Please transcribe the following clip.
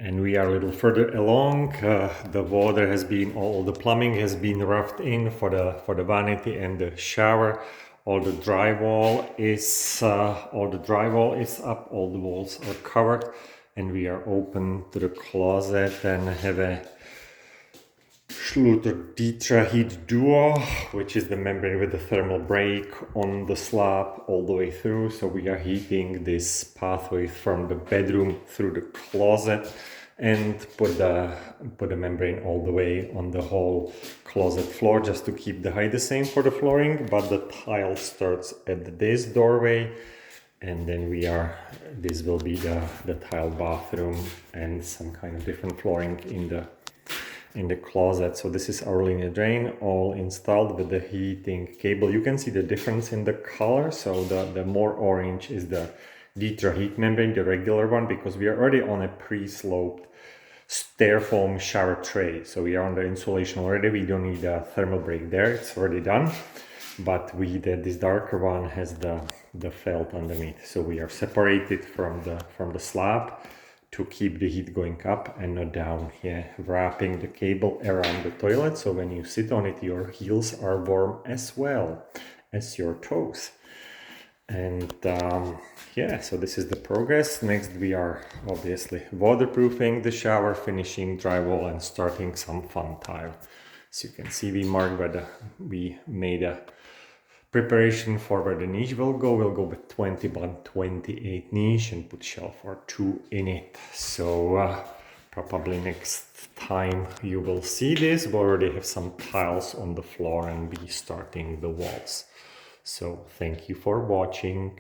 And we are a little further along. The water has been, all the plumbing has been roughed in for the vanity and the shower. All the drywall is up, all the walls are covered, and we are open to the closet and have a Ditra Duo, which is the membrane with the thermal break on the slab all the way through. So we are heating this pathway from the bedroom through the closet and put the membrane all the way on the whole closet floor just to keep the height the same for the flooring. But the tile starts at this doorway, and then this will be the tile bathroom and some kind of different flooring in the closet. So this is our linear drain all installed with the heating cable. You can see the difference in the color. So the more orange is the Ditra heat membrane, the regular one, because we are already on a pre-sloped stair foam shower tray. So we are on the insulation already. We don't need a thermal break there. It's already done. But this darker one has the felt underneath. So we are separated from the slab to keep the heat going up and not down here, wrapping the cable around the toilet, so when you sit on it your heels are warm as well as your toes. And yeah, so this is the progress. Next we are obviously waterproofing the shower, finishing drywall and starting some fun tile. As you can see, we marked where we made a preparation for where the niche will go. We'll go with 20 by 28 niche and put shelf or 2 in it. So probably next time you will see this, we already have some tiles on the floor and be starting the walls. So thank you for watching.